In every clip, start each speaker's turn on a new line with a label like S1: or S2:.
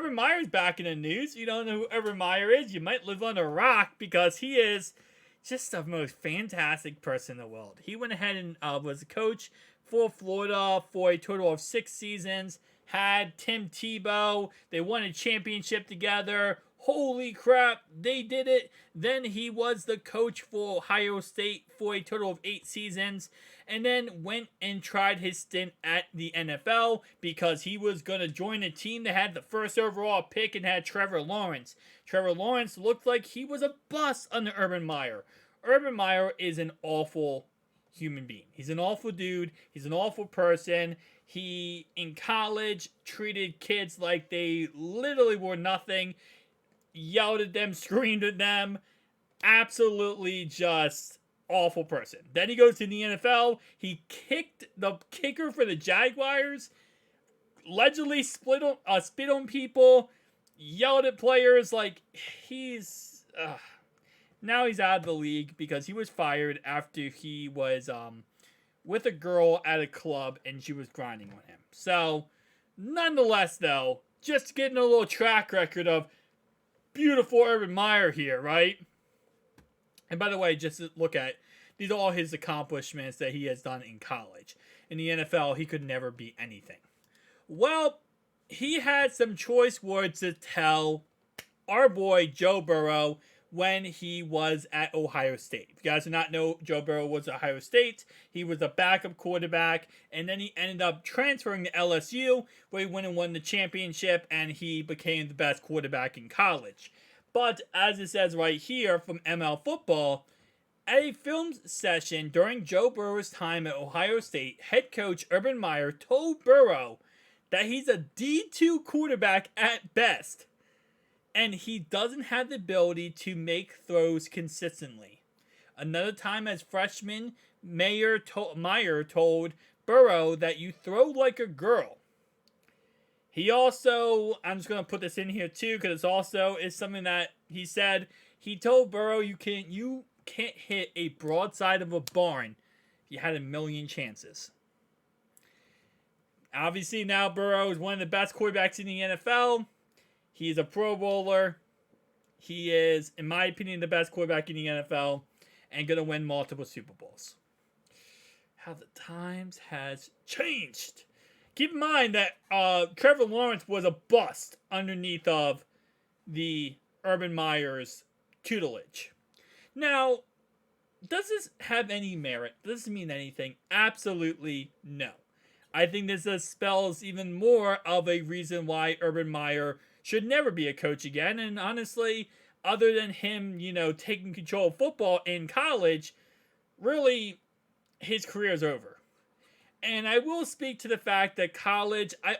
S1: Urban Meyer's back in the news. You don't know who Urban Meyer is? You might live on a rock because he is just the most fantastic person in the world. He went ahead and was a coach for Florida for a total of 6 seasons. Had Tim Tebow. They won a championship together. Holy crap, they did it. Then he was the coach for Ohio State for a total of 8 seasons. And then went and tried his stint at the NFL because he was going to join a team that had the first overall pick and had Trevor Lawrence. Trevor Lawrence looked like he was a bust under Urban Meyer. Urban Meyer is an awful human being. He's an awful dude. He's an awful person. He, in college, treated kids like they literally were nothing. Yelled at them, screamed at them. Absolutely just awful person. Then he goes to the NFL. He kicked the kicker for the Jaguars. Allegedly spit on people. Yelled at players. Like, he's... now he's out of the league because he was fired after he was with a girl at a club and she was grinding on him. So, nonetheless, though, just getting a little track record of beautiful Urban Meyer here, right? And by the way, just to look at, these are all his accomplishments that he has done in college. In the NFL, he could never be anything. Well, he had some choice words to tell our boy Joe Burrow when he was at Ohio State. If you guys do not know, Joe Burrow was at Ohio State. He was a backup quarterback, and then he ended up transferring to LSU, where he went and won the championship, and he became the best quarterback in college. But as it says right here from ML Football, at a film session during Joe Burrow's time at Ohio State, head coach Urban Meyer told Burrow that he's a D2 quarterback at best, and he doesn't have the ability to make throws consistently. Another time as freshman, Meyer told Burrow that you throw like a girl. He also, I'm just going to put this in here too, because it's also is something that he said. He told Burrow you can't hit a broadside of a barn if you had a million chances. Obviously now Burrow is one of the best quarterbacks in the NFL. He is a Pro Bowler. He is, in my opinion, the best quarterback in the NFL and going to win multiple Super Bowls. How the times has changed. Keep in mind that Trevor Lawrence was a bust underneath of the Urban Meyer's tutelage. Now, does this have any merit? Does this mean anything? Absolutely no. I think this spells even more of a reason why Urban Meyer should never be a coach again. And honestly, other than him, taking control of football in college, really, his career is over. And I will speak to the fact that college, I'm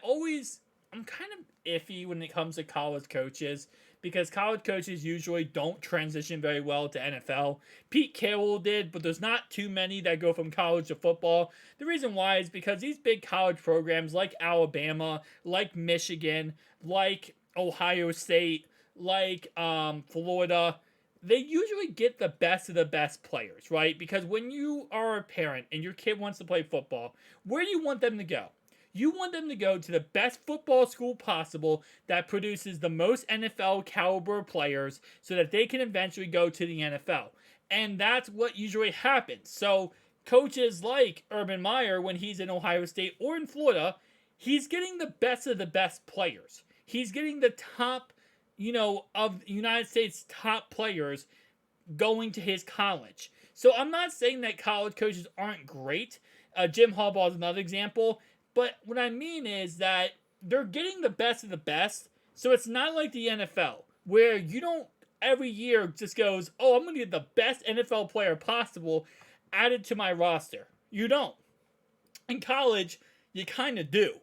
S1: kind of iffy when it comes to college coaches, because college coaches usually don't transition very well to NFL. Pete Carroll did, but there's not too many that go from college to football. The reason why is because these big college programs like Alabama, like Michigan, like Ohio State, like Florida, they usually get the best of the best players, right? Because when you are a parent and your kid wants to play football, where do you want them to go? You want them to go to the best football school possible that produces the most NFL caliber players so that they can eventually go to the NFL. And that's what usually happens. So coaches like Urban Meyer, when he's in Ohio State or in Florida, he's getting the best of the best players. He's getting the top, of the United States top players going to his college. So I'm not saying that college coaches aren't great. Jim Harbaugh is another example. But what I mean is that they're getting the best of the best. So it's not like the NFL, where you don't every year just goes, oh, I'm going to get the best NFL player possible added to my roster. You don't. In college, you kind of do.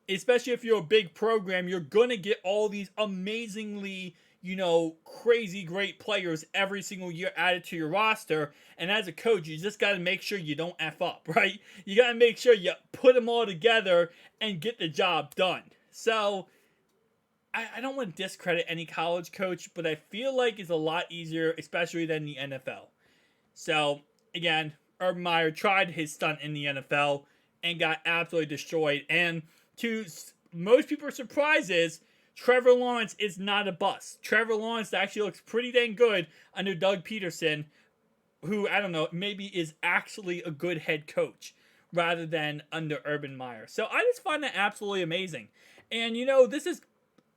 S1: Especially if you're a big program, you're going to get all these amazingly, crazy great players every single year added to your roster. And as a coach, you just got to make sure you don't F up, right? You got to make sure you put them all together and get the job done. So, I don't want to discredit any college coach, but I feel like it's a lot easier, especially than the NFL. So, again, Urban Meyer tried his stunt in the NFL and got absolutely destroyed. And to most people's surprises, Trevor Lawrence is not a bust. Trevor Lawrence actually looks pretty dang good under Doug Peterson, who, I don't know, maybe is actually a good head coach rather than under Urban Meyer. So I just find that absolutely amazing. And, this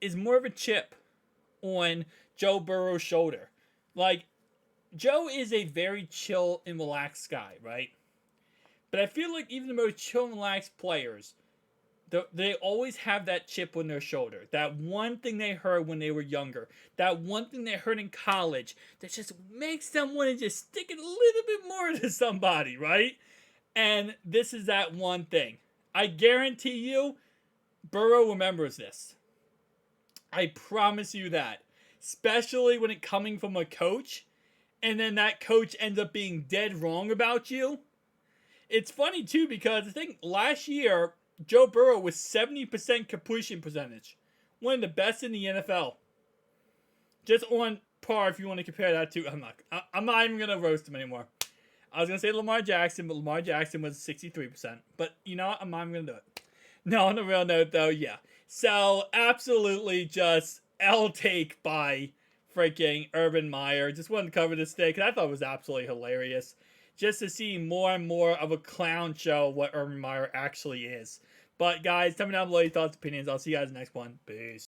S1: is more of a chip on Joe Burrow's shoulder. Like, Joe is a very chill and relaxed guy, right? But I feel like even the most chill and relaxed players, they always have that chip on their shoulder. That one thing they heard when they were younger. That one thing they heard in college that just makes them want to just stick it a little bit more to somebody, right? And this is that one thing. I guarantee you, Burrow remembers this. I promise you that. Especially when it coming from a coach, and then that coach ends up being dead wrong about you. It's funny, too, because I think last year, Joe Burrow was 70% completion percentage. One of the best in the NFL. Just on par if you want to compare that to... I'm not even going to roast him anymore. I was going to say Lamar Jackson, but Lamar Jackson was 63%. But, you know what? I'm not even going to do it. No, on a real note, though, yeah. So, absolutely just L-take by freaking Urban Meyer. Just wanted to cover this today because I thought it was absolutely hilarious. Just to see more and more of a clown show of what Urban Meyer actually is. But, guys, tell me down below your thoughts and opinions. I'll see you guys in the next one. Peace.